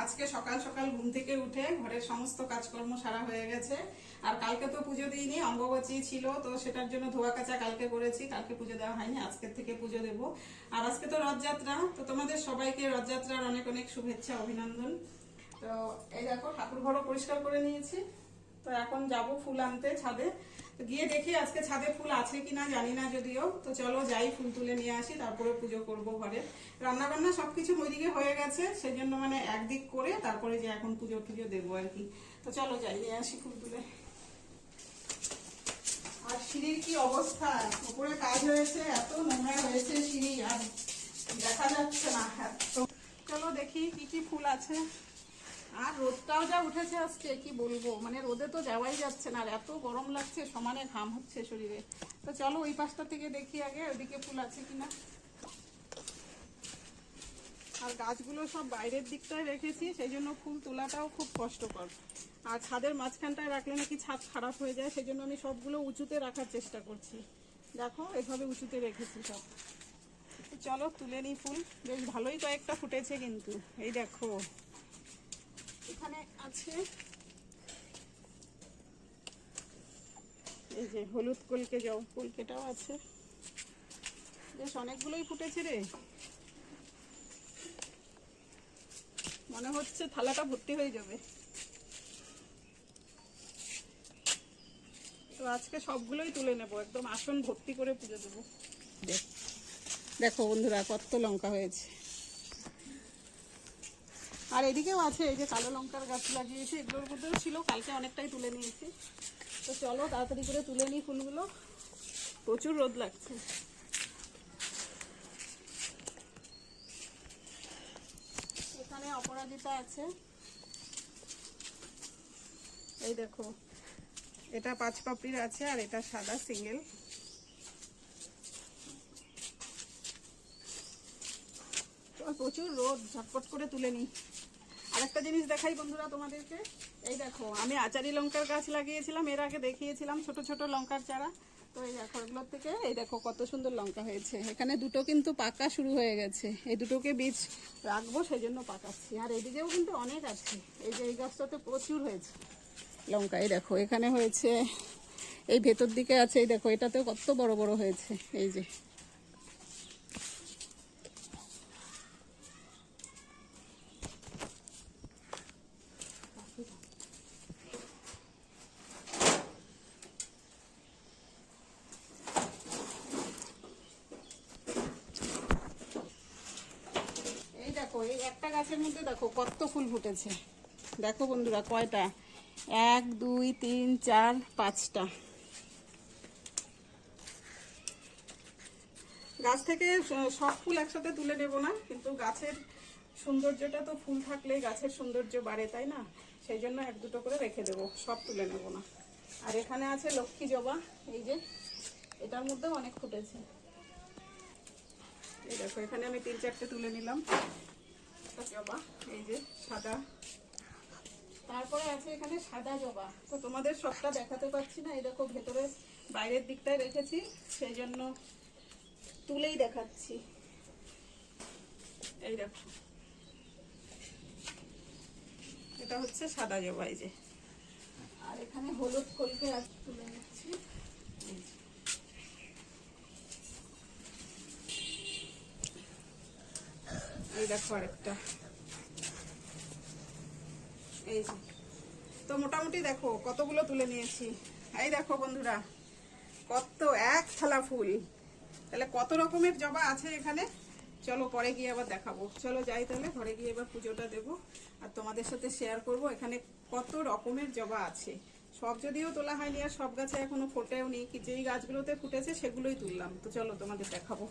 আজকে সকাল সকাল ঘুম থেকে উঠে ঘরের সমস্ত কাজকর্ম সারা হয়ে গেছে। আর কালকে তো পুজো দিইনি, অম্বুবাচী ছিল, তো সেটার জন্য ধোয়া কাচা কালকে করেছি, কালকে পুজো দেওয়া হয়নি, আজকের থেকে পুজো দেবো। আর আজকে তো রথযাত্রা, তো তোমাদের সবাইকে রথযাত্রার অনেক অনেক শুভেচ্ছা, অভিনন্দন। তো এই দেখো ঠাকুর ঘরও পরিষ্কার করে নিয়েছি। তো এখন যাব ফুল আনতে ছাদে। তো গিয়ে দেখি আজকে ছাদে ফুল আছে কিনা, জানি না যদিও। তো চলো যাই, ফুল তুলে নিয়ে আসি, তারপরে পুজো করব ঘরে। রান্না বান্না সবকিছু ওইদিকে হয়ে গেছে, সেই জন্য মানে একদিক করে তারপরে যে এখন পুজো টুজো দেবো আর কি। তো চলো যাই, নিয়ে আসি ফুল তুলে। আর সিঁড়ির কি অবস্থা, উপরে কাজ হয়েছে, এত নোংরা হয়েছে সিঁড়ি, আর দেখা যাচ্ছে না এত। চলো দেখি কি কি ফুল আছে। আর রোদটাও যা উঠেছে আজকে, কি বলবো, মানে রোদে তো যাওয়াই যাচ্ছে না, আর এত গরম লাগছে, সমানে ঘাম হচ্ছে শরীরে। তো চলো ওই পাশটা থেকে দেখি আগে ওদিকে ফুল আছে কিনা। আর গাছগুলো সব বাইরের দিকটায় রেখেছি, সেই জন্য ফুল তোলাটাও খুব কষ্টকর। আর ছাদের মাঝখানটায় রাখলে নাকি ছাদ খারাপ হয়ে যায়, সেই জন্য আমি সবগুলো উঁচুতে রাখার চেষ্টা করছি। দেখো এভাবে উঁচুতে রেখেছি সব। তো চলো তুলে নিই ফুল। বেশ ভালোই কয়েকটা ফুটেছে কিন্তু, এই দেখো এখানে আছে, এই যে হলুদ কলকে যাও, কলকেটাও আছে, বেশ অনেকগুলোই ফুটেছে রে। মনে হচ্ছে থালাটা ভর্তি হয়ে যাবে। তো আজকে সবগুলোই তুলে নেবো, একদম আসন ভর্তি করে পুজো দেবো। দেখো বন্ধুরা কত লঙ্কা হয়েছে। আর এদিকেও আছে, এই যে কালো লঙ্কার গাছ লাগিয়েছি, এগুলোর মধ্যেও ছিল, কালকে অনেকটাই তুলে নিয়েছি। তো চলো তাড়াতাড়ি করে তুলে নিই ফুলগুলো, প্রচুর রোদ লাগছে। এখানে অপরাজিতা আছে, এই দেখো এটা 5 পাপড়ির আছে, আর এটা সাদা সিঙ্গেল। প্রচুর রোদ, ঝটপট করে তুলে নিই। আরেকটা জিনিস দেখাই বন্ধুরা তোমাদেরকে, এই দেখো আমি আচারি লঙ্কার গাছ লাগিয়েছিলাম, এর আগে দেখিয়েছিলাম ছোট ছোট লঙ্কার চারা। তো এই দেখো এগুলোর থেকে এই দেখো কত সুন্দর লঙ্কা হয়েছে। এখানে দুটো কিন্তু পাকা শুরু হয়ে গেছে, এই দুটোকে বীজ রাখবো সেই জন্য পাকাচ্ছি। আর এইদিকেও কিন্তু অনেক আছে, এই যে এই গাছটাতে প্রচুর হয়েছে লঙ্কা। এই দেখো এখানে হয়েছে, এই ভেতর দিকে আছে, এই দেখো এটাতেও কত বড় বড় হয়েছে, এই যে। দেখো এই একটা গাছের মধ্যে দেখো কত ফুল ফুটেছে, দেখো বন্ধুরা কয়টা, 1 2 3 4 5টা। গাছ থেকে সব ফুল একসাথে তুলে নেব না, কিন্তু গাছের সৌন্দর্যটা তো ফুল থাকলেই গাছের সৌন্দর্য বাড়ে, তাই না? সেই জন্য 1 2টো করে রেখে দেবো, সব তুলে নেব না। আর এখানে আছে লক্ষ্মী জবা, এই যে এটার মধ্যেও অনেক ফুটেছে। এই দেখো এখানে আমি 3 4টে তুলে নিলাম জবা, এই যে সাদা। তারপরে আছে এখানে সাদা জবা, তো তোমাদের সবটা দেখাতে পারছি না, এই দেখো ভেতরে বাইরের দিকটায় রেখেছি, সেই জন্য তুলেই দেখাচ্ছি। এই দেখো এটা হচ্ছে সাদা জবা, এই যে। আর এখানে হলুদ কলকে আছে, তুলে নিচ্ছি। এই দেখো আরেকটা, এই যে। তো মোটামুটি দেখো কতগুলো তুলে নিয়েছি। এই দেখো বন্ধুরা কত, 1 থালা ফুল, তাহলে কত রকমের জবা আছে এখানে। চলো পরে গিয়ে আবার দেখাবো, চলো যাই তাহলে ঘরে গিয়ে এবার পুজোটা দেবো, আর তোমাদের সাথে শেয়ার করব এখানে কত রকমের জবা আছে। সব যদিও তোলা হয়নি, আর সব গাছে এখনো ফোটেও নি, যেই গাছগুলোতে ফুটেছে সেগুলোই তুললাম। তো চলো তোমাদের দেখাবো।